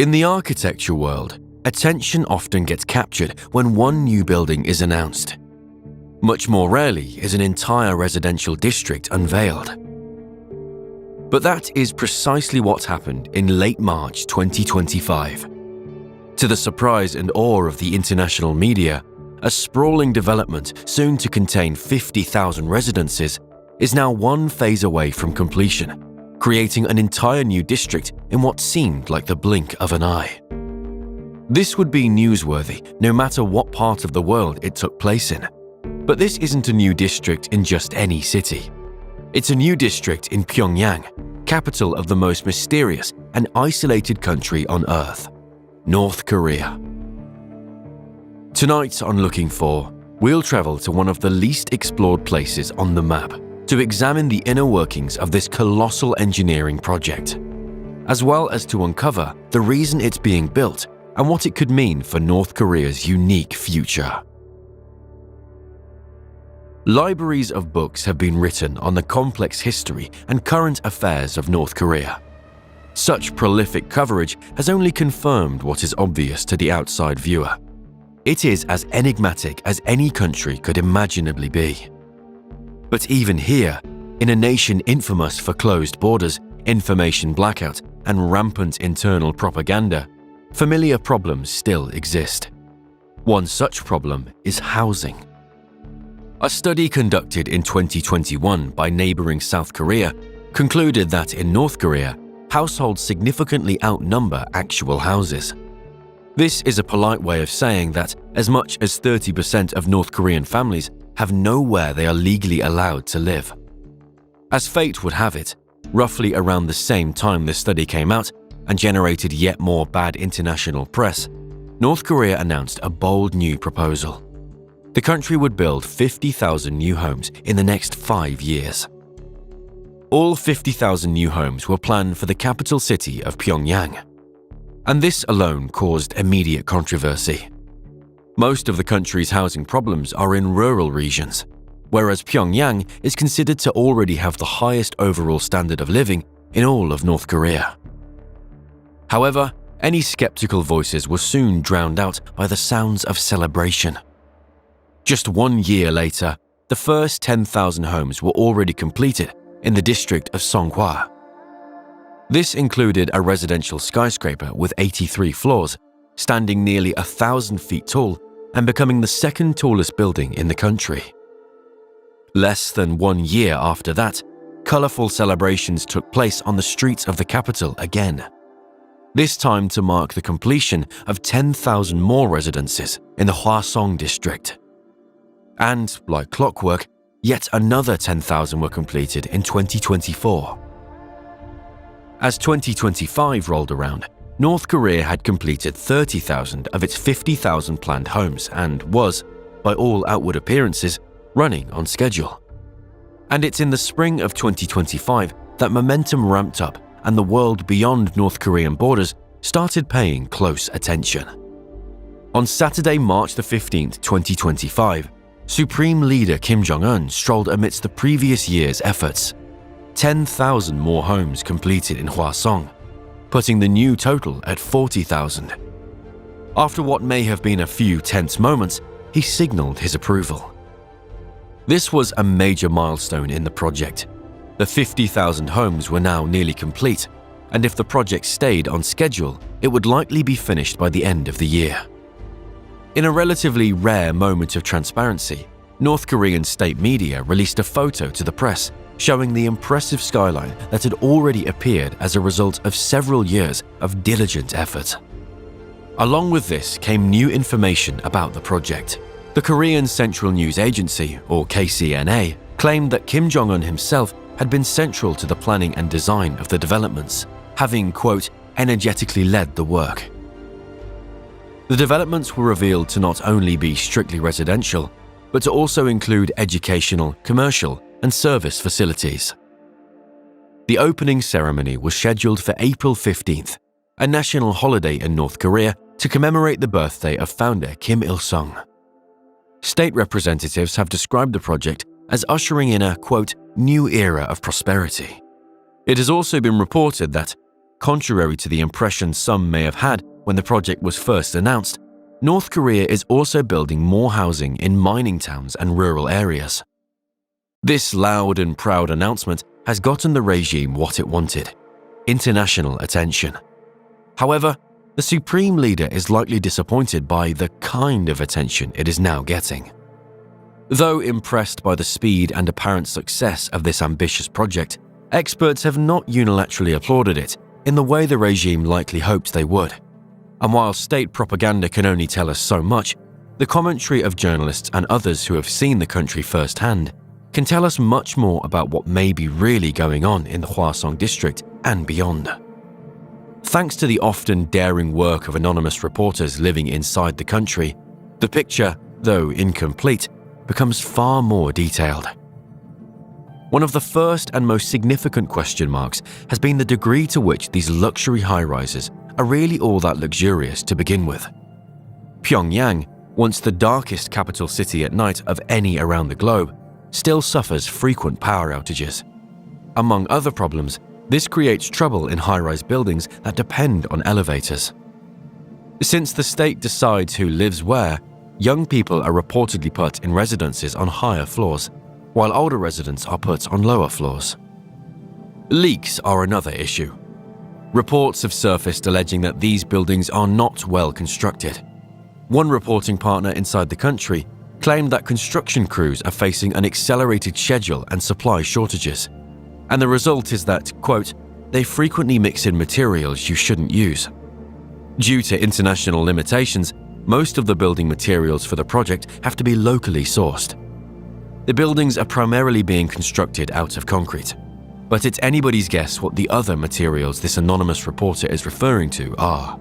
In the architecture world, attention often gets captured when one new building is announced. Much more rarely is an entire residential district unveiled. But that is precisely what happened in late March 2025. To the surprise and awe of the international media, a sprawling development soon to contain 50,000 residences is now one phase away from completion, creating an entire new district in what seemed like the blink of an eye. This would be newsworthy no matter what part of the world it took place in. But this isn't a new district in just any city. It's a new district in Pyongyang, capital of the most mysterious and isolated country on Earth, North Korea. Tonight on Looking For, we'll travel to one of the least explored places on the map to examine the inner workings of this colossal engineering project, as well as to uncover the reason it's being built and what it could mean for North Korea's unique future. Libraries of books have been written on the complex history and current affairs of North Korea. Such prolific coverage has only confirmed what is obvious to the outside viewer. It is as enigmatic as any country could imaginably be. But even here, in a nation infamous for closed borders, information blackout, and rampant internal propaganda, familiar problems still exist. One such problem is housing. A study conducted in 2021 by neighboring South Korea concluded that in North Korea, households significantly outnumber actual houses. This is a polite way of saying that as much as 30% of North Korean families have nowhere they are legally allowed to live. As fate would have it, roughly around the same time the study came out and generated yet more bad international press, North Korea announced a bold new proposal. The country would build 50,000 new homes in the next 5 years. All 50,000 new homes were planned for the capital city of Pyongyang. And this alone caused immediate controversy. Most of the country's housing problems are in rural regions, whereas Pyongyang is considered to already have the highest overall standard of living in all of North Korea. However, any skeptical voices were soon drowned out by the sounds of celebration. Just 1 year later, the first 10,000 homes were already completed in the district of Songhua. This included a residential skyscraper with 83 floors, standing nearly 1,000 feet tall and becoming the second tallest building in the country. Less than 1 year after that, colorful celebrations took place on the streets of the capital again. This time to mark the completion of 10,000 more residences in the Hwasong district. And, like clockwork, yet another 10,000 were completed in 2024. As 2025 rolled around, North Korea had completed 30,000 of its 50,000 planned homes and was, by all outward appearances, running on schedule. And it's in the spring of 2025 that momentum ramped up and the world beyond North Korean borders started paying close attention. On Saturday, March the 15th, 2025, Supreme Leader Kim Jong-un strolled amidst the previous year's efforts. 10,000 more homes completed in Hwasong, putting the new total at 40,000. After what may have been a few tense moments, he signaled his approval. This was a major milestone in the project. The 50,000 homes were now nearly complete, and if the project stayed on schedule, it would likely be finished by the end of the year. In a relatively rare moment of transparency, North Korean state media released a photo to the press showing the impressive skyline that had already appeared as a result of several years of diligent effort. Along with this came new information about the project. The Korean Central News Agency, or KCNA, claimed that Kim Jong-un himself had been central to the planning and design of the developments, having, quote, energetically led the work. The developments were revealed to not only be strictly residential, but to also include educational, commercial, and service facilities. The opening ceremony was scheduled for April 15th, a national holiday in North Korea to commemorate the birthday of founder Kim Il-sung. State representatives have described the project as ushering in a, quote, new era of prosperity. It has also been reported that contrary to the impression some may have had when the project was first announced, North Korea is also building more housing in mining towns and rural areas. This loud and proud announcement has gotten the regime what it wanted: international attention. However, the supreme leader is likely disappointed by the kind of attention it is now getting. Though impressed by the speed and apparent success of this ambitious project, experts have not unilaterally applauded it in the way the regime likely hoped they would. And while state propaganda can only tell us so much, the commentary of journalists and others who have seen the country firsthand can tell us much more about what may be really going on in the Hwasong district and beyond. Thanks to the often daring work of anonymous reporters living inside the country, the picture, though incomplete, becomes far more detailed. One of the first and most significant question marks has been the degree to which these luxury high-rises are really all that luxurious to begin with. Pyongyang, once the darkest capital city at night of any around the globe, still suffers frequent power outages. Among other problems, this creates trouble in high-rise buildings that depend on elevators. Since the state decides who lives where, young people are reportedly put in residences on higher floors, while older residents are put on lower floors. Leaks are another issue. Reports have surfaced alleging that these buildings are not well constructed. One reporting partner inside the country claimed that construction crews are facing an accelerated schedule and supply shortages. And the result is that, quote, they frequently mix in materials you shouldn't use. Due to international limitations, most of the building materials for the project have to be locally sourced. The buildings are primarily being constructed out of concrete, but it's anybody's guess what the other materials this anonymous reporter is referring to are.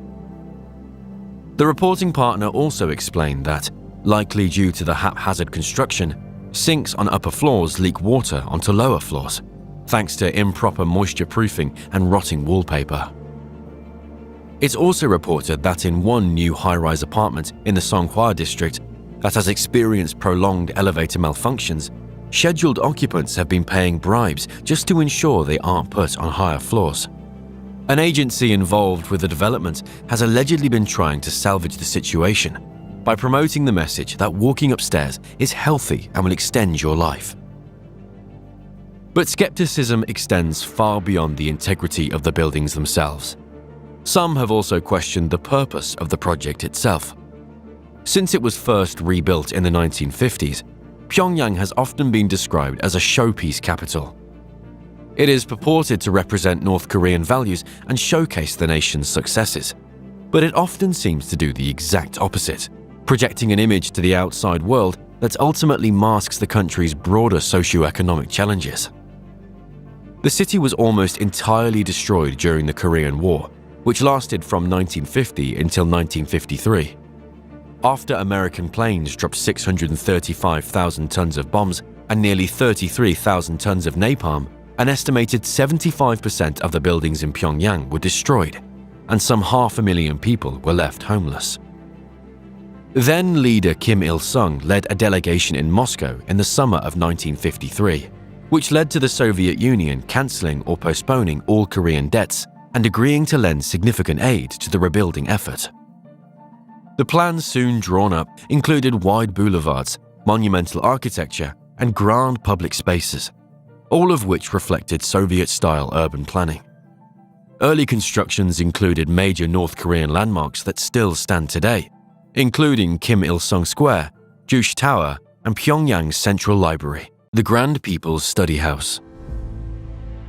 The reporting partner also explained that, likely due to the haphazard construction, sinks on upper floors leak water onto lower floors, thanks to improper moisture proofing and rotting wallpaper. It's also reported that in one new high-rise apartment in the Songhua district that has experienced prolonged elevator malfunctions, scheduled occupants have been paying bribes just to ensure they aren't put on higher floors. An agency involved with the development has allegedly been trying to salvage the situation by promoting the message that walking upstairs is healthy and will extend your life. But skepticism extends far beyond the integrity of the buildings themselves. Some have also questioned the purpose of the project itself. Since it was first rebuilt in the 1950s, Pyongyang has often been described as a showpiece capital. It is purported to represent North Korean values and showcase the nation's successes, but it often seems to do the exact opposite, projecting an image to the outside world that ultimately masks the country's broader socio-economic challenges. The city was almost entirely destroyed during the Korean War, which lasted from 1950 until 1953. After American planes dropped 635,000 tons of bombs and nearly 33,000 tons of napalm, an estimated 75% of the buildings in Pyongyang were destroyed, and some 500,000 people were left homeless. Then leader Kim Il-sung led a delegation in Moscow in the summer of 1953, which led to the Soviet Union cancelling or postponing all Korean debts and agreeing to lend significant aid to the rebuilding effort. The plans soon drawn up included wide boulevards, monumental architecture, and grand public spaces, all of which reflected Soviet-style urban planning. Early constructions included major North Korean landmarks that still stand today, including Kim Il-sung Square, Juche Tower, and Pyongyang's Central Library, the Grand People's Study House.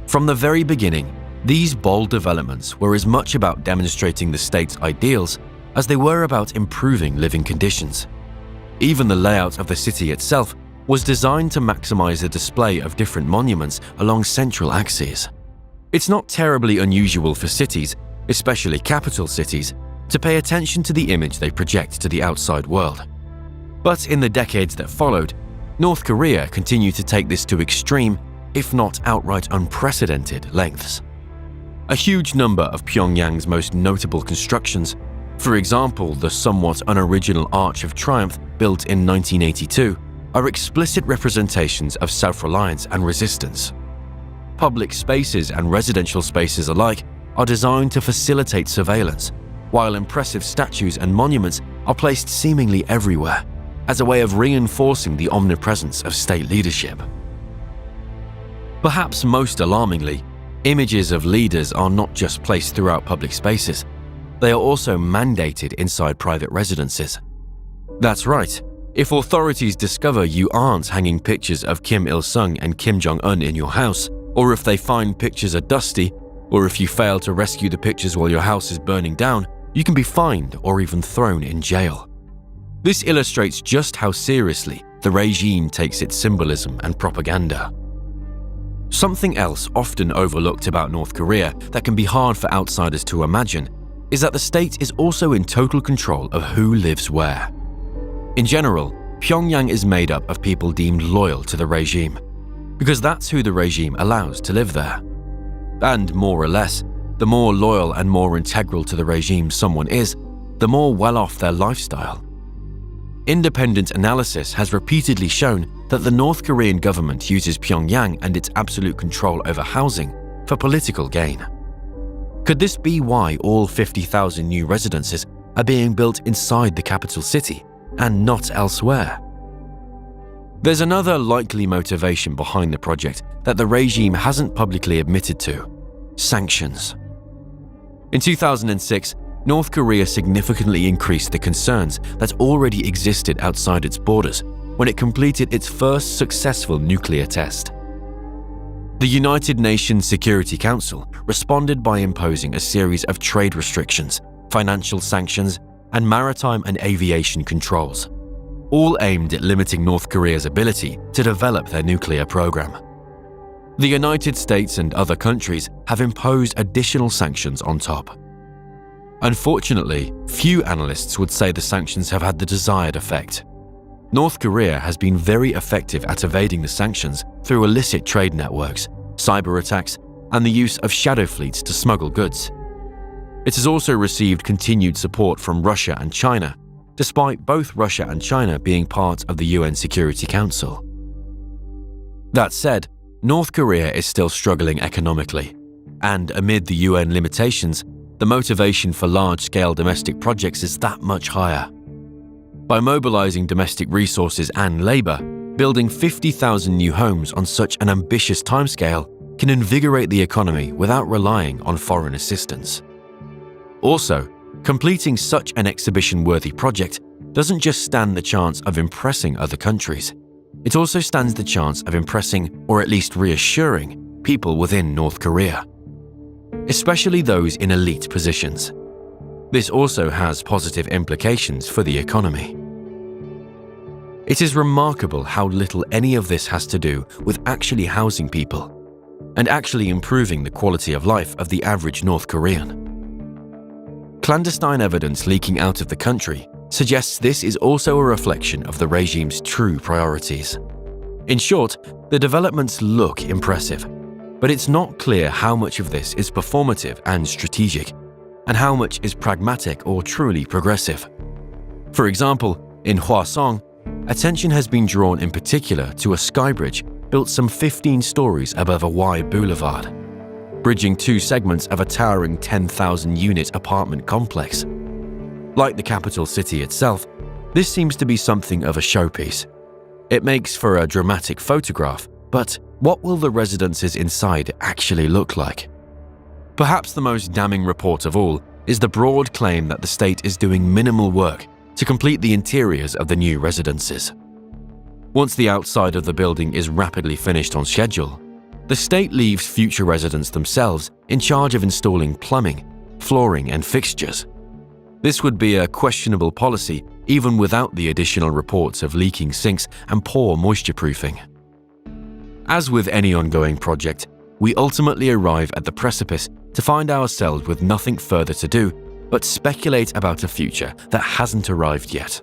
From the very beginning, these bold developments were as much about demonstrating the state's ideals as they were about improving living conditions. Even the layout of the city itself was designed to maximize the display of different monuments along central axes. It's not terribly unusual for cities, especially capital cities, to pay attention to the image they project to the outside world. But in the decades that followed, North Korea continued to take this to extreme, if not outright unprecedented, lengths. A huge number of Pyongyang's most notable constructions, for example the somewhat unoriginal Arch of Triumph built in 1982, are explicit representations of self-reliance and resistance. Public spaces and residential spaces alike are designed to facilitate surveillance, while impressive statues and monuments are placed seemingly everywhere, as a way of reinforcing the omnipresence of state leadership. Perhaps most alarmingly, images of leaders are not just placed throughout public spaces, they are also mandated inside private residences. That's right, if authorities discover you aren't hanging pictures of Kim Il-sung and Kim Jong-un in your house, or if they find pictures are dusty, or if you fail to rescue the pictures while your house is burning down, you can be fined or even thrown in jail. This illustrates just how seriously the regime takes its symbolism and propaganda. Something else often overlooked about North Korea that can be hard for outsiders to imagine is that the state is also in total control of who lives where. In general, Pyongyang is made up of people deemed loyal to the regime, because that's who the regime allows to live there. And more or less, the more loyal and more integral to the regime someone is, the more well-off their lifestyle. Independent analysis has repeatedly shown that the North Korean government uses Pyongyang and its absolute control over housing for political gain. Could this be why all 50,000 new residences are being built inside the capital city and not elsewhere? There's another likely motivation behind the project that the regime hasn't publicly admitted to: sanctions. In 2006, North Korea significantly increased the concerns that already existed outside its borders when it completed its first successful nuclear test. The United Nations Security Council responded by imposing a series of trade restrictions, financial sanctions, and maritime and aviation controls, all aimed at limiting North Korea's ability to develop their nuclear program. The United States and other countries have imposed additional sanctions on top. Unfortunately, few analysts would say the sanctions have had the desired effect. North Korea has been very effective at evading the sanctions through illicit trade networks, cyber attacks, and the use of shadow fleets to smuggle goods. It has also received continued support from Russia and China, despite both Russia and China being part of the UN Security Council. That said, North Korea is still struggling economically, and amid the UN limitations, the motivation for large-scale domestic projects is that much higher. By mobilizing domestic resources and labor, building 50,000 new homes on such an ambitious timescale can invigorate the economy without relying on foreign assistance. Also, completing such an exhibition-worthy project doesn't just stand the chance of impressing other countries, it also stands the chance of impressing, or at least reassuring, people within North Korea, especially those in elite positions. This also has positive implications for the economy. It is remarkable how little any of this has to do with actually housing people and actually improving the quality of life of the average North Korean. Clandestine evidence leaking out of the country suggests this is also a reflection of the regime's true priorities. In short, the developments look impressive, but it's not clear how much of this is performative and strategic, and how much is pragmatic or truly progressive. For example, in Hwasong, attention has been drawn in particular to a skybridge built some 15 stories above a wide boulevard, bridging two segments of a towering 10,000-unit apartment complex. Like the capital city itself, this seems to be something of a showpiece. It makes for a dramatic photograph, but what will the residences inside actually look like? Perhaps the most damning report of all is the broad claim that the state is doing minimal work to complete the interiors of the new residences. Once the outside of the building is rapidly finished on schedule, the state leaves future residents themselves in charge of installing plumbing, flooring, and fixtures. This would be a questionable policy even without the additional reports of leaking sinks and poor moisture proofing. As with any ongoing project, we ultimately arrive at the precipice to find ourselves with nothing further to do but speculate about a future that hasn't arrived yet.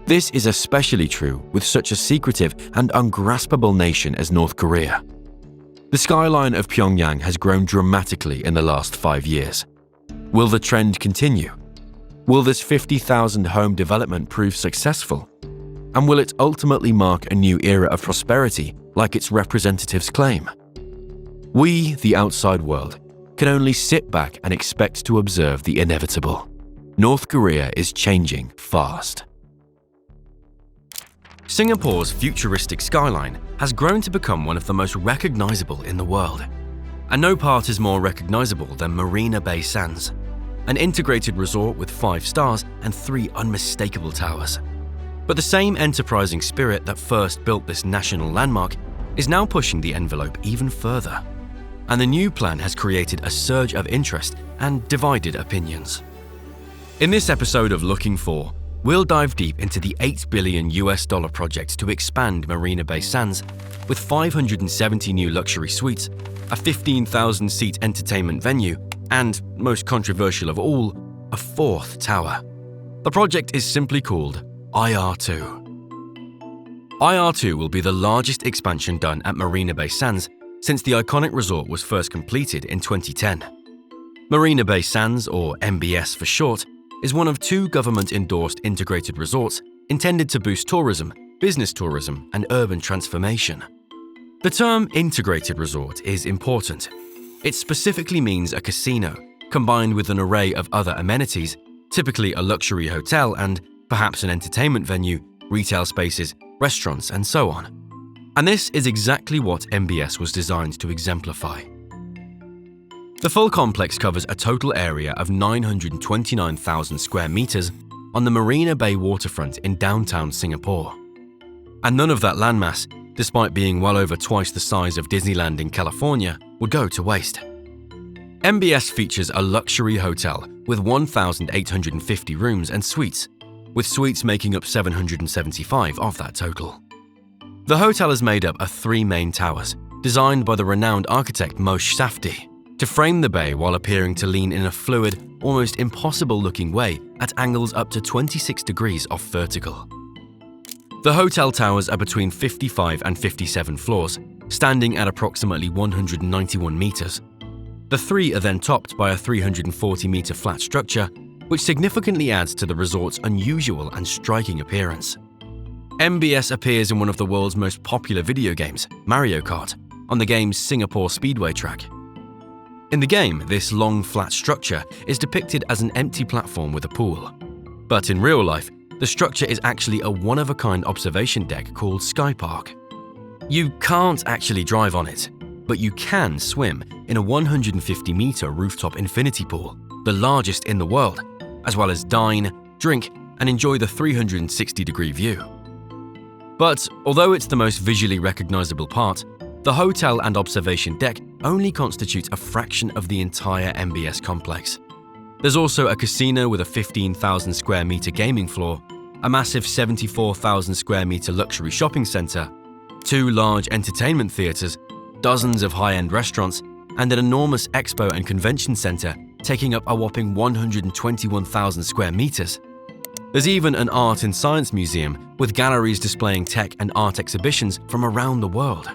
This is especially true with such a secretive and ungraspable nation as North Korea. The skyline of Pyongyang has grown dramatically in the last 5 years. Will the trend continue? Will this 50,000 home development prove successful? And will it ultimately mark a new era of prosperity like its representatives claim? We, the outside world, can only sit back and expect to observe the inevitable. North Korea is changing fast. Singapore's futuristic skyline has grown to become one of the most recognizable in the world. And no part is more recognizable than Marina Bay Sands, an integrated resort with 5 stars and 3 unmistakable towers. But the same enterprising spirit that first built this national landmark is now pushing the envelope even further. And the new plan has created a surge of interest and divided opinions. In this episode of Looking For, we'll dive deep into the $8 billion project to expand Marina Bay Sands with 570 new luxury suites, a 15,000-seat entertainment venue, and, most controversial of all, a 4th tower. The project is simply called IR2. IR2 will be the largest expansion done at Marina Bay Sands since the iconic resort was first completed in 2010. Marina Bay Sands, or MBS for short, is one of 2 government-endorsed integrated resorts intended to boost tourism, business tourism, and urban transformation. The term integrated resort is important. It specifically means a casino, combined with an array of other amenities, typically a luxury hotel and perhaps an entertainment venue, retail spaces, restaurants, and so on. And this is exactly what MBS was designed to exemplify. The full complex covers a total area of 929,000 square meters on the Marina Bay waterfront in downtown Singapore. And none of that landmass, despite being well over twice the size of Disneyland in California, would go to waste. MBS features a luxury hotel with 1,850 rooms and suites, with suites making up 775 of that total. The hotel is made up of 3 main towers, designed by the renowned architect Moshe Safdie, to frame the bay while appearing to lean in a fluid, almost impossible-looking way at angles up to 26 degrees off vertical. The hotel towers are between 55 and 57 floors, standing at approximately 191 meters. The 3 are then topped by a 340-meter flat structure, which significantly adds to the resort's unusual and striking appearance. MBS appears in one of the world's most popular video games, Mario Kart, on the game's Singapore Speedway track. In the game, this long, flat structure is depicted as an empty platform with a pool. But in real life, the structure is actually a one-of-a-kind observation deck called Sky Park. You can't actually drive on it, but you can swim in a 150-meter rooftop infinity pool, the largest in the world, as well as dine, drink, and enjoy the 360-degree view. But although it's the most visually recognizable part, the hotel and observation deck only constitute a fraction of the entire MBS complex. There's also a casino with a 15,000 square meter gaming floor, a massive 74,000 square meter luxury shopping center, 2 large entertainment theaters, dozens of high-end restaurants, and an enormous expo and convention center taking up a whopping 121,000 square meters. There's even an art and science museum with galleries displaying tech and art exhibitions from around the world.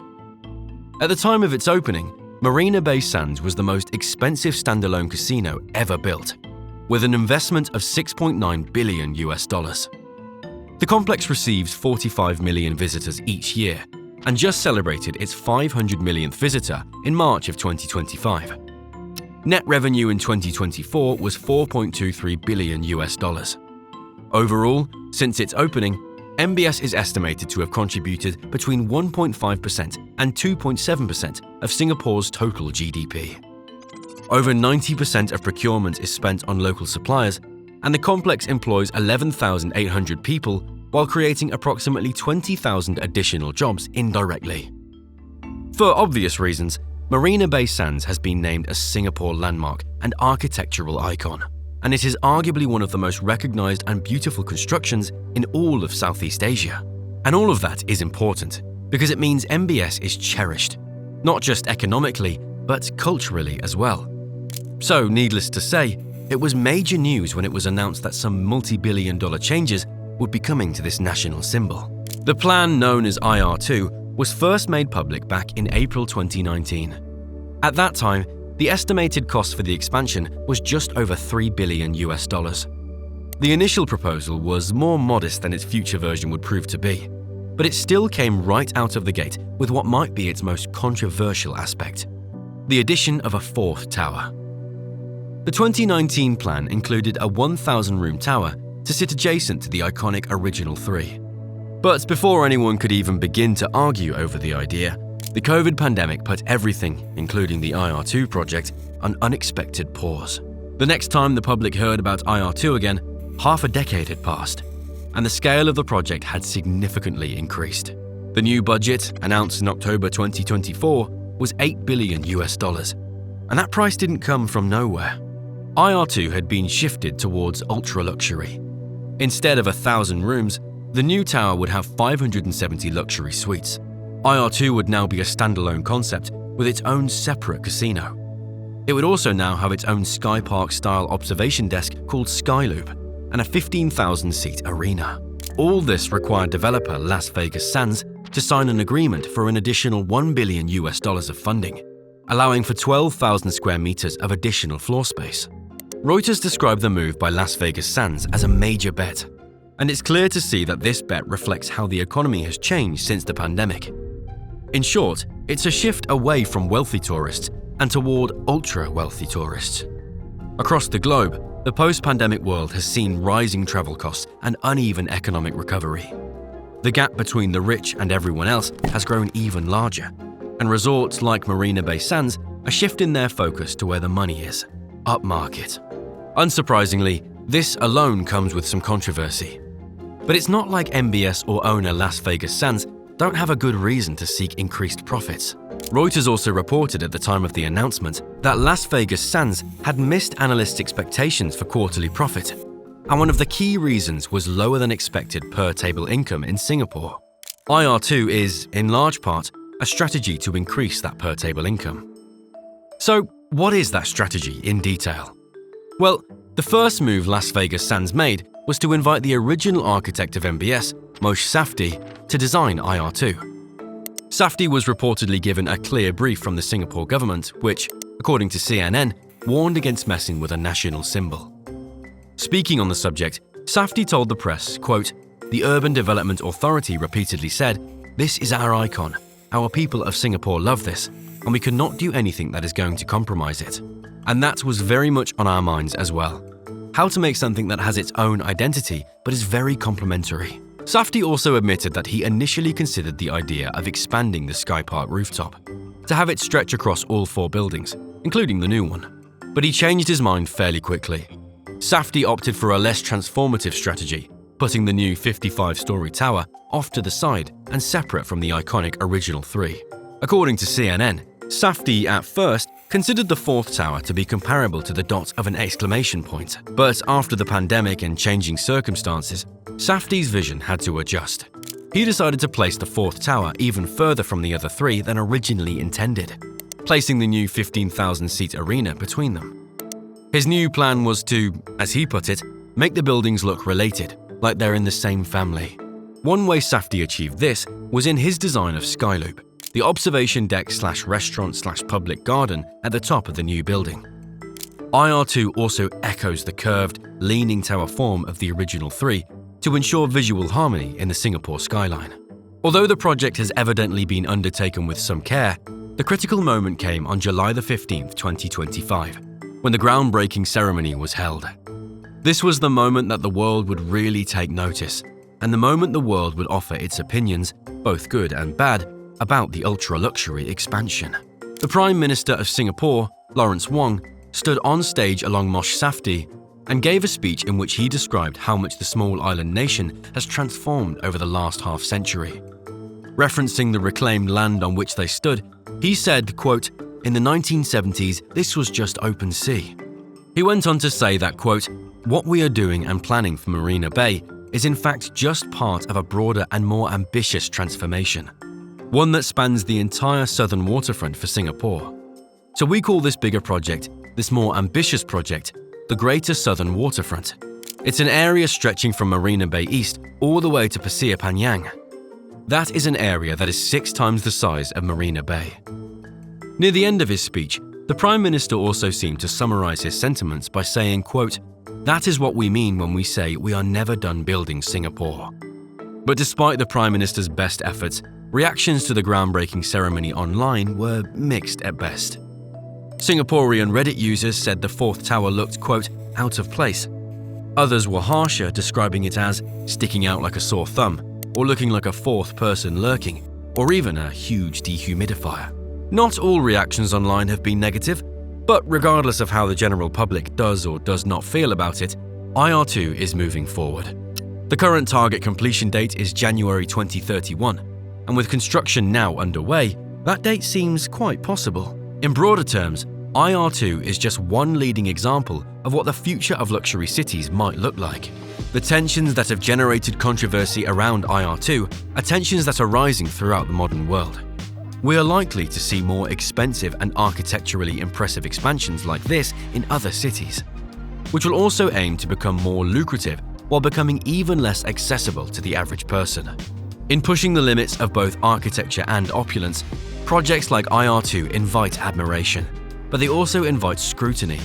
At the time of its opening, Marina Bay Sands was the most expensive standalone casino ever built, with an investment of $6.9 billion. The complex receives 45 million visitors each year and just celebrated its 500 millionth visitor in March of 2025. Net revenue in 2024 was $4.23 billion. Overall, since its opening, MBS is estimated to have contributed between 1.5% and 2.7% of Singapore's total GDP. Over 90% of procurement is spent on local suppliers, and the complex employs 11,800 people while creating approximately 20,000 additional jobs indirectly. For obvious reasons, Marina Bay Sands has been named a Singapore landmark and architectural icon, and it is arguably one of the most recognized and beautiful constructions in all of Southeast Asia. And all of that is important because it means MBS is cherished, not just economically, but culturally as well. So, needless to say, it was major news when it was announced that some multi-billion-dollar changes would be coming to this national symbol. The plan, known as IR2, was first made public back in April 2019. At that time, the estimated cost for the expansion was just over $3 billion. The initial proposal was more modest than its future version would prove to be, but it still came right out of the gate with what might be its most controversial aspect. the addition of a fourth tower. The 2019 plan included a 1,000-room tower to sit adjacent to the iconic original three. But before anyone could even begin to argue over the idea, the COVID pandemic put everything, including the IR2 project, on unexpected pause. The next time the public heard about IR2 again, half a decade had passed, and the scale of the project had significantly increased. The new budget, announced in October 2024, was $8 billion, and that price didn't come from nowhere. IR2 had been shifted towards ultra-luxury. Instead of 1,000 rooms, the new tower would have 570 luxury suites. IR2 would now be a standalone concept with its own separate casino. It would also now have its own Sky Park-style observation desk called Skyloop and a 15,000-seat arena. All this required developer Las Vegas Sands to sign an agreement for an additional $1 billion of funding, allowing for 12,000 square meters of additional floor space. Reuters described the move by Las Vegas Sands as a major bet, and it's clear to see that this bet reflects how the economy has changed since the pandemic. In short, it's a shift away from wealthy tourists and toward ultra-wealthy tourists. Across the globe, the post-pandemic world has seen rising travel costs and uneven economic recovery. The gap between the rich and everyone else has grown even larger, and resorts like Marina Bay Sands are shifting their focus to where the money is, upmarket. Unsurprisingly, this alone comes with some controversy. But it's not like MBS or owner Las Vegas Sands don't have a good reason to seek increased profits. Reuters also reported at the time of the announcement that Las Vegas Sands had missed analysts' expectations for quarterly profit, and one of the key reasons was lower than expected per-table income in Singapore. IR2 is, in large part, a strategy to increase that per-table income. So, what is that strategy in detail? Well, the first move Las Vegas Sands made was to invite the original architect of MBS, Moshe Safdie, to design IR2. Safdie was reportedly given a clear brief from the Singapore government, which, according to CNN, warned against messing with a national symbol. Speaking on the subject, Safdie told the press, quote, "The Urban Development Authority repeatedly said, 'This is our icon. Our people of Singapore love this, and we cannot do anything that is going to compromise it.' And that was very much on our minds as well. How to make something that has its own identity but is very complementary." Safdie also admitted that he initially considered the idea of expanding the Sky Park rooftop, to have it stretch across all 4 buildings, including the new one. But he changed his mind fairly quickly. Safdie opted for a less transformative strategy, putting the new 55-story tower off to the side and separate from the iconic original 3. According to CNN, Safdie at first considered the 4th tower to be comparable to the dot of an exclamation point. But after the pandemic and changing circumstances, Safdie's vision had to adjust. He decided to place the 4th tower even further from the other 3 than originally intended, placing the new 15,000-seat arena between them. His new plan was to, as he put it, make the buildings look related, like they're in the same family. One way Safdie achieved this was in his design of Skyloop, the observation deck/restaurant/public garden at the top of the new building. IR2 also echoes the curved, leaning tower form of the original 3 to ensure visual harmony in the Singapore skyline. Although the project has evidently been undertaken with some care, the critical moment came on July 15, 2025, when the groundbreaking ceremony was held. This was the moment that the world would really take notice, and the moment the world would offer its opinions, both good and bad, about the ultra-luxury expansion. The Prime Minister of Singapore, Lawrence Wong, stood on stage along Moshe Safdie and gave a speech in which he described how much the small island nation has transformed over the last half-century. Referencing the reclaimed land on which they stood, he said, quote, "In the 1970s, this was just open sea." He went on to say that, quote, "What we are doing and planning for Marina Bay is in fact just part of a broader and more ambitious transformation, one that spans the entire southern waterfront for Singapore. So we call this bigger project, this more ambitious project, the Greater Southern Waterfront. It's an area stretching from Marina Bay East all the way to Pyongyang. That is an area that is 6 times the size of Marina Bay." Near the end of his speech, the Prime Minister also seemed to summarize his sentiments by saying, quote, "That is what we mean when we say we are never done building Singapore." But despite the Prime Minister's best efforts, reactions to the groundbreaking ceremony online were mixed at best. Singaporean Reddit users said the fourth tower looked, quote, out of place. Others were harsher, describing it as sticking out like a sore thumb, or looking like a fourth person lurking, or even a huge dehumidifier. Not all reactions online have been negative, but regardless of how the general public does or does not feel about it, IR2 is moving forward. The current target completion date is January 2031, and with construction now underway, that date seems quite possible. In broader terms, IR2 is just one leading example of what the future of luxury cities might look like. The tensions that have generated controversy around IR2 are tensions that are rising throughout the modern world. We are likely to see more expensive and architecturally impressive expansions like this in other cities, which will also aim to become more lucrative while becoming even less accessible to the average person. In pushing the limits of both architecture and opulence, projects like IR2 invite admiration, but they also invite scrutiny.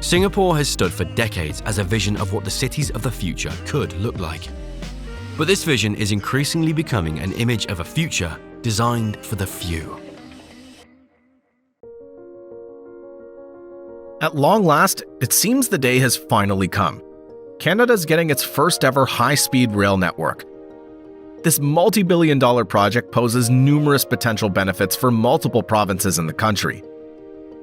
Singapore has stood for decades as a vision of what the cities of the future could look like. But this vision is increasingly becoming an image of a future designed for the few. At long last, it seems the day has finally come. Canada's getting its first ever high-speed rail network. This multi-billion-dollar project poses numerous potential benefits for multiple provinces in the country.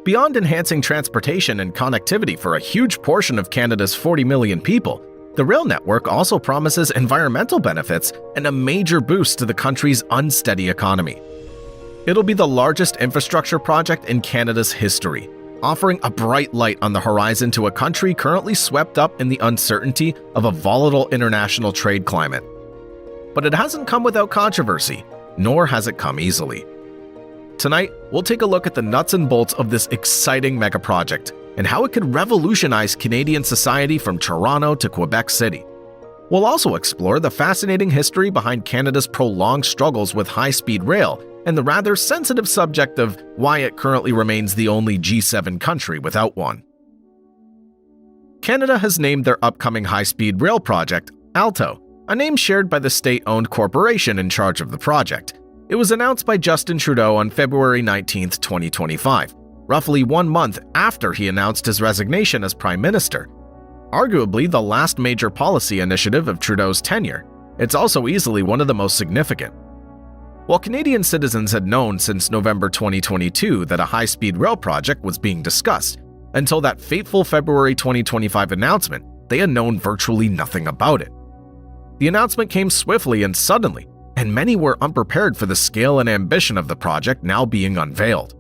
Beyond enhancing transportation and connectivity for a huge portion of Canada's 40 million people, the rail network also promises environmental benefits and a major boost to the country's unsteady economy. It'll be the largest infrastructure project in Canada's history, offering a bright light on the horizon to a country currently swept up in the uncertainty of a volatile international trade climate. But it hasn't come without controversy, nor has it come easily. Tonight, we'll take a look at the nuts and bolts of this exciting megaproject and how it could revolutionize Canadian society from Toronto to Quebec City. We'll also explore the fascinating history behind Canada's prolonged struggles with high-speed rail and the rather sensitive subject of why it currently remains the only G7 country without one. Canada has named their upcoming high-speed rail project Alto, a name shared by the state-owned corporation in charge of the project. It was announced by Justin Trudeau on February 19, 2025, roughly 1 month after he announced his resignation as Prime Minister. Arguably the last major policy initiative of Trudeau's tenure, it's also easily one of the most significant. While Canadian citizens had known since November 2022 that a high-speed rail project was being discussed, until that fateful February 2025 announcement, they had known virtually nothing about it. The announcement came swiftly and suddenly, and many were unprepared for the scale and ambition of the project now being unveiled.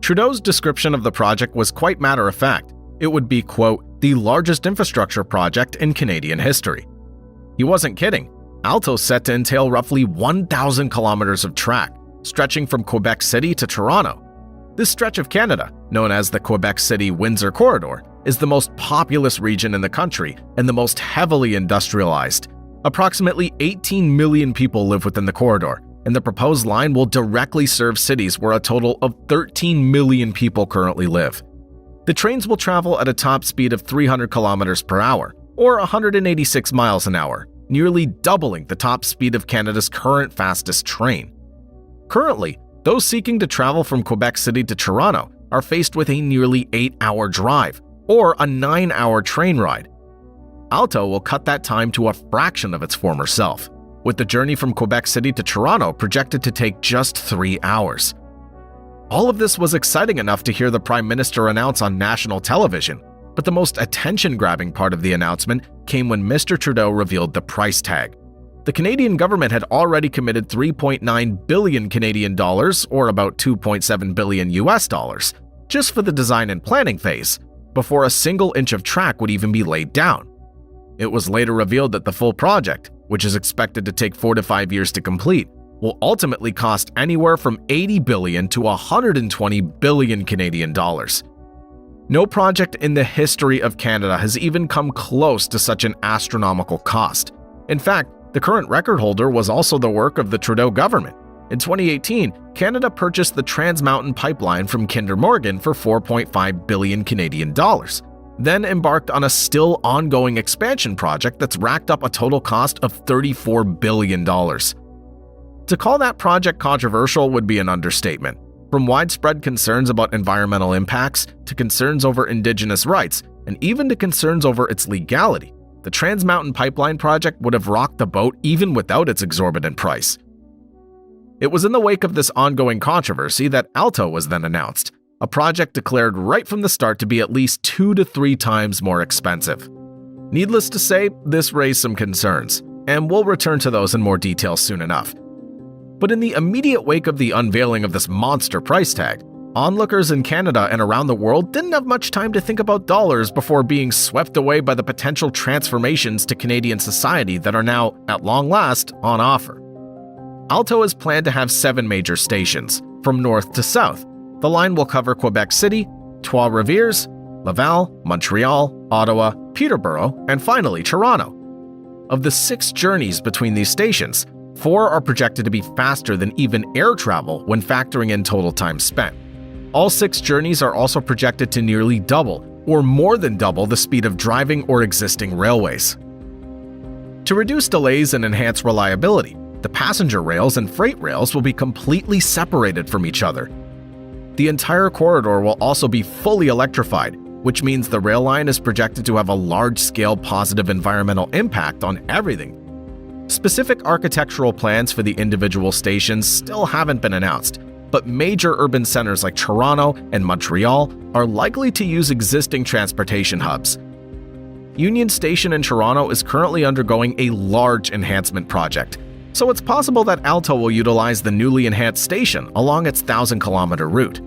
Trudeau's description of the project was quite matter-of-fact. It would be, quote, the largest infrastructure project in Canadian history. He wasn't kidding. Alto's set to entail roughly 1,000 kilometers of track, stretching from Quebec City to Toronto. This stretch of Canada, known as the Quebec City-Windsor Corridor, is the most populous region in the country and the most heavily industrialized. Approximately 18 million people live within the corridor, and the proposed line will directly serve cities where a total of 13 million people currently live. The trains will travel at a top speed of 300 kilometers per hour, or 186 miles an hour, nearly doubling the top speed of Canada's current fastest train. Currently, those seeking to travel from Quebec City to Toronto are faced with a nearly 8-hour drive, or a 9-hour train ride. Alto will cut that time to a fraction of its former self, with the journey from Quebec City to Toronto projected to take just 3 hours. All of this was exciting enough to hear the Prime Minister announce on national television, but the most attention-grabbing part of the announcement came when Mr. Trudeau revealed the price tag. The Canadian government had already committed 3.9 billion Canadian dollars, or about 2.7 billion US dollars, just for the design and planning phase, before a single inch of track would even be laid down. It was later revealed that the full project, which is expected to take 4 to 5 years to complete, will ultimately cost anywhere from 80 billion to 120 billion Canadian dollars. No project in the history of Canada has even come close to such an astronomical cost. In fact, the current record holder was also the work of the Trudeau government. In 2018, Canada purchased the Trans Mountain Pipeline from Kinder Morgan for 4.5 billion Canadian dollars, then embarked on a still ongoing expansion project that's racked up a total cost of $34 billion. To call that project controversial would be an understatement. From widespread concerns about environmental impacts to concerns over indigenous rights, and even to concerns over its legality, the Trans Mountain Pipeline project would have rocked the boat even without its exorbitant price. It was in the wake of this ongoing controversy that Alto was then announced, a project declared right from the start to be at least 2 to 3 times more expensive. Needless to say, this raised some concerns, and we'll return to those in more detail soon enough. But in the immediate wake of the unveiling of this monster price tag, onlookers in Canada and around the world didn't have much time to think about dollars before being swept away by the potential transformations to Canadian society that are now, at long last, on offer. Alto is planned to have 7 major stations, from north to south. The line will cover Quebec City, Trois-Rivières, Laval, Montreal, Ottawa, Peterborough, and finally Toronto. Of the 6 journeys between these stations, 4 are projected to be faster than even air travel when factoring in total time spent. All 6 journeys are also projected to nearly double, or more than double, the speed of driving or existing railways. To reduce delays and enhance reliability, the passenger rails and freight rails will be completely separated from each other. The entire corridor will also be fully electrified, which means the rail line is projected to have a large-scale positive environmental impact on everything. Specific architectural plans for the individual stations still haven't been announced, but major urban centers like Toronto and Montreal are likely to use existing transportation hubs. Union Station in Toronto is currently undergoing a large enhancement project, so it's possible that Alto will utilize the newly enhanced station along its 1,000-kilometer route.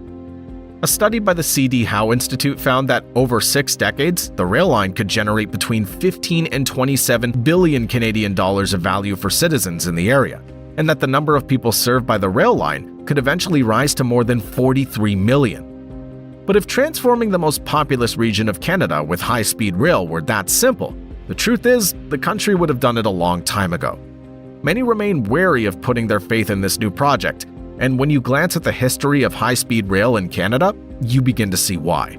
A study by the C.D. Howe Institute found that over 6 decades, the rail line could generate between 15 and 27 billion Canadian dollars of value for citizens in the area, and that the number of people served by the rail line could eventually rise to more than 43 million. But if transforming the most populous region of Canada with high-speed rail were that simple, the truth is, the country would have done it a long time ago. Many remain wary of putting their faith in this new project, and when you glance at the history of high-speed rail in Canada, you begin to see why.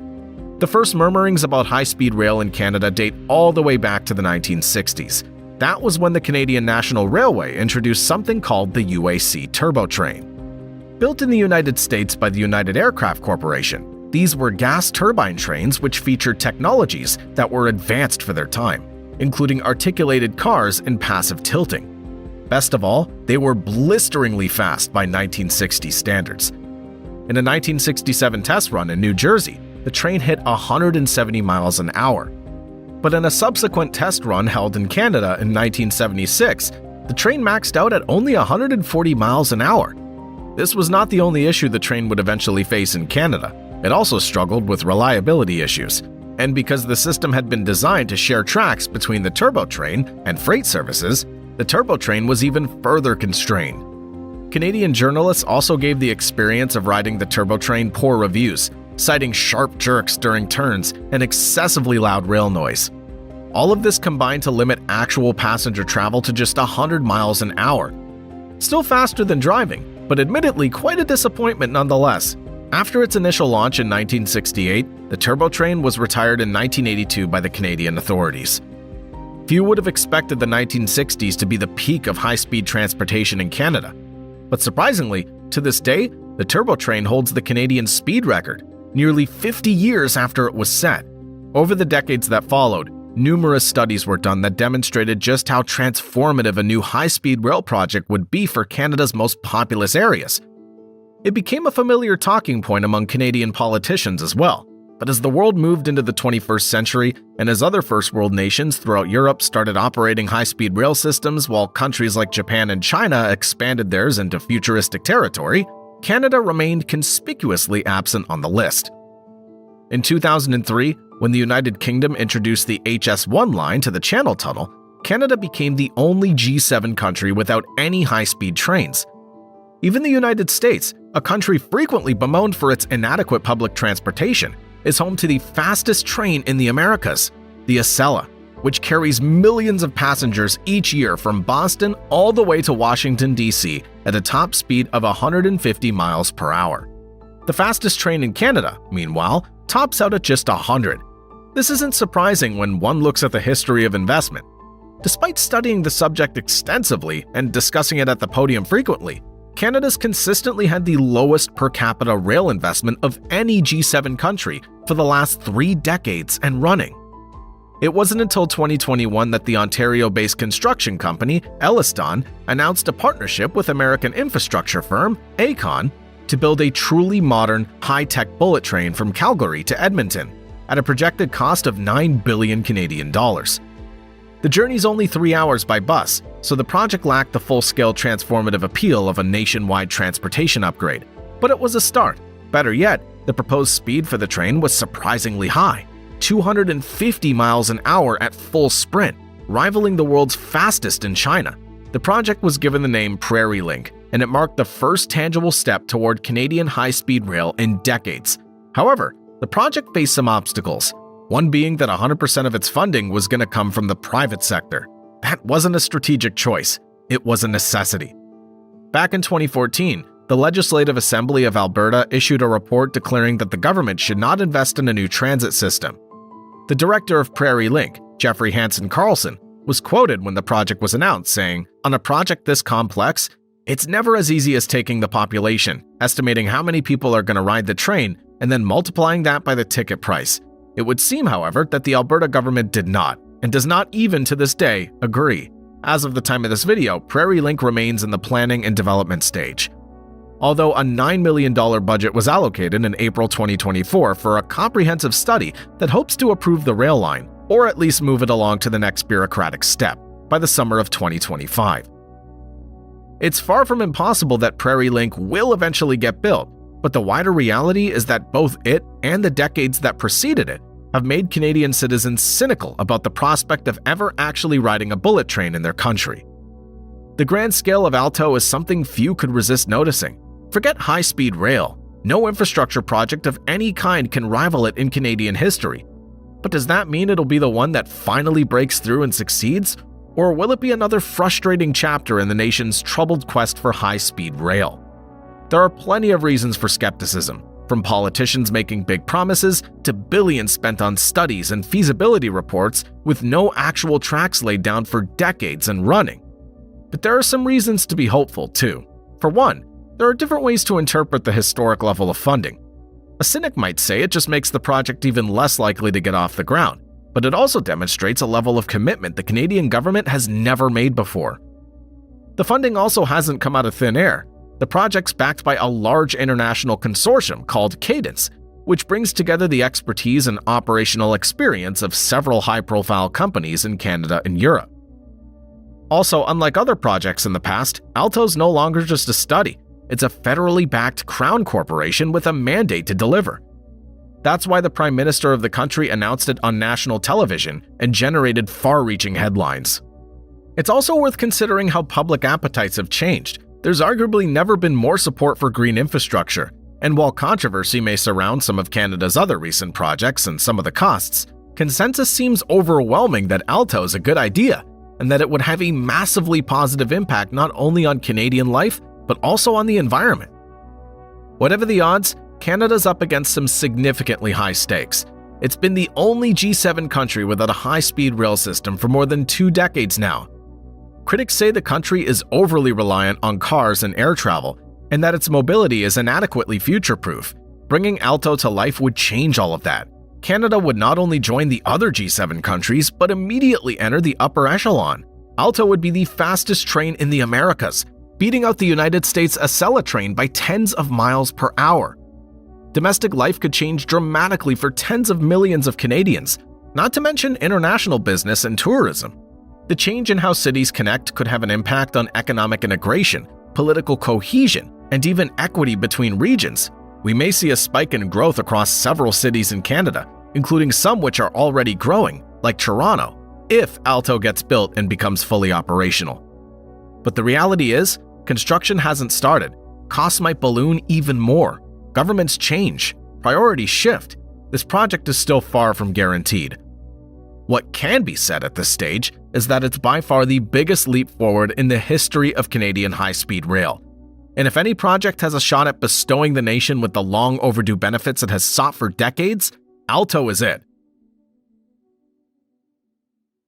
The first murmurings about high-speed rail in Canada date all the way back to the 1960s. That was when the Canadian National Railway introduced something called the UAC Turbo Train. Built in the United States by the United Aircraft Corporation, these were gas turbine trains which featured technologies that were advanced for their time, including articulated cars and passive tilting. Best of all, they were blisteringly fast by 1960 standards. In a 1967 test run in New Jersey, the train hit 170 miles an hour. But in a subsequent test run held in Canada in 1976, the train maxed out at only 140 miles an hour. This was not the only issue the train would eventually face in Canada. It also struggled with reliability issues. And because the system had been designed to share tracks between the turbo train and freight services, the turbo train was even further constrained. Canadian journalists also gave the experience of riding the turbo train poor reviews, citing sharp jerks during turns and excessively loud rail noise. All of this combined to limit actual passenger travel to just 100 miles an hour. Still faster than driving, but admittedly quite a disappointment nonetheless. After its initial launch in 1968, the turbo train was retired in 1982 by the Canadian authorities. Few would have expected the 1960s to be the peak of high-speed transportation in Canada. But surprisingly, to this day, the turbo train holds the Canadian speed record, nearly 50 years after it was set. Over the decades that followed, numerous studies were done that demonstrated just how transformative a new high-speed rail project would be for Canada's most populous areas. It became a familiar talking point among Canadian politicians as well. But as the world moved into the 21st century, and as other first world nations throughout Europe started operating high-speed rail systems while countries like Japan and China expanded theirs into futuristic territory, Canada remained conspicuously absent on the list. In 2003, when the United Kingdom introduced the HS1 line to the Channel Tunnel, Canada became the only G7 country without any high-speed trains. Even the United States, a country frequently bemoaned for its inadequate public transportation, is home to the fastest train in the Americas, the Acela, which carries millions of passengers each year from Boston all the way to Washington, D.C. at a top speed of 150 miles per hour. The fastest train in Canada, meanwhile, tops out at just 100. This isn't surprising when one looks at the history of investment. Despite studying the subject extensively and discussing it at the podium frequently, Canada's consistently had the lowest per capita rail investment of any G7 country for the last 3 decades and running. It wasn't until 2021 that the Ontario-based construction company Elliston announced a partnership with American infrastructure firm Aecon to build a truly modern, high-tech bullet train from Calgary to Edmonton at a projected cost of 9 billion Canadian dollars. The journey's only 3 hours by bus, so the project lacked the full-scale transformative appeal of a nationwide transportation upgrade. But it was a start. Better yet, the proposed speed for the train was surprisingly high, 250 miles an hour at full sprint, rivaling the world's fastest in China. The project was given the name Prairie Link, and it marked the first tangible step toward Canadian high-speed rail in decades. However, the project faced some obstacles, one being that 100% of its funding was going to come from the private sector. That wasn't a strategic choice, it was a necessity. Back in 2014, the Legislative Assembly of Alberta issued a report declaring that the government should not invest in a new transit system. The director of Prairie Link, Jeffrey Hansen Carlson, was quoted when the project was announced, saying, "On a project this complex, it's never as easy as taking the population, estimating how many people are going to ride the train, and then multiplying that by the ticket price. It would seem, however, that the Alberta government did not, and does not even to this day, agree. As of the time of this video, Prairie Link remains in the planning and development stage. Although a $9 million budget was allocated in April 2024 for a comprehensive study that hopes to approve the rail line, or at least move it along to the next bureaucratic step, by the summer of 2025. It's far from impossible that Prairie Link will eventually get built, but the wider reality is that both it and the decades that preceded it have made Canadian citizens cynical about the prospect of ever actually riding a bullet train in their country. The grand scale of Alto is something few could resist noticing. Forget high-speed rail. No infrastructure project of any kind can rival it in Canadian history. But does that mean it'll be the one that finally breaks through and succeeds? Or will it be another frustrating chapter in the nation's troubled quest for high-speed rail? There are plenty of reasons for skepticism, from politicians making big promises to billions spent on studies and feasibility reports with no actual tracks laid down for decades and running. But there are some reasons to be hopeful, too. For one, there are different ways to interpret the historic level of funding. A cynic might say it just makes the project even less likely to get off the ground, but it also demonstrates a level of commitment the Canadian government has never made before. The funding also hasn't come out of thin air. The project's backed by a large international consortium called Cadence, which brings together the expertise and operational experience of several high-profile companies in Canada and Europe. Also, unlike other projects in the past, Alto's no longer just a study. It's a federally backed crown corporation with a mandate to deliver. That's why the Prime Minister of the country announced it on national television and generated far-reaching headlines. It's also worth considering how public appetites have changed. There's arguably never been more support for green infrastructure, and while controversy may surround some of Canada's other recent projects and some of the costs, consensus seems overwhelming that Alto is a good idea, and that it would have a massively positive impact not only on Canadian life, but also on the environment. Whatever the odds, Canada's up against some significantly high stakes. It's been the only G7 country without a high-speed rail system for more than 2 decades now. Critics say the country is overly reliant on cars and air travel, and that its mobility is inadequately future-proof. Bringing Alto to life would change all of that. Canada would not only join the other G7 countries, but immediately enter the upper echelon. Alto would be the fastest train in the Americas, beating out the United States Acela train by tens of miles per hour. Domestic life could change dramatically for tens of millions of Canadians, not to mention international business and tourism. The change in how cities connect could have an impact on economic integration, political cohesion, and even equity between regions. We may see a spike in growth across several cities in Canada, including some which are already growing, like Toronto, if Alto gets built and becomes fully operational. But the reality is, construction hasn't started. Costs might balloon even more. Governments change. Priorities shift. This project is still far from guaranteed. What can be said at this stage is that it's by far the biggest leap forward in the history of Canadian high-speed rail. And if any project has a shot at bestowing the nation with the long overdue benefits it has sought for decades, Alto is it.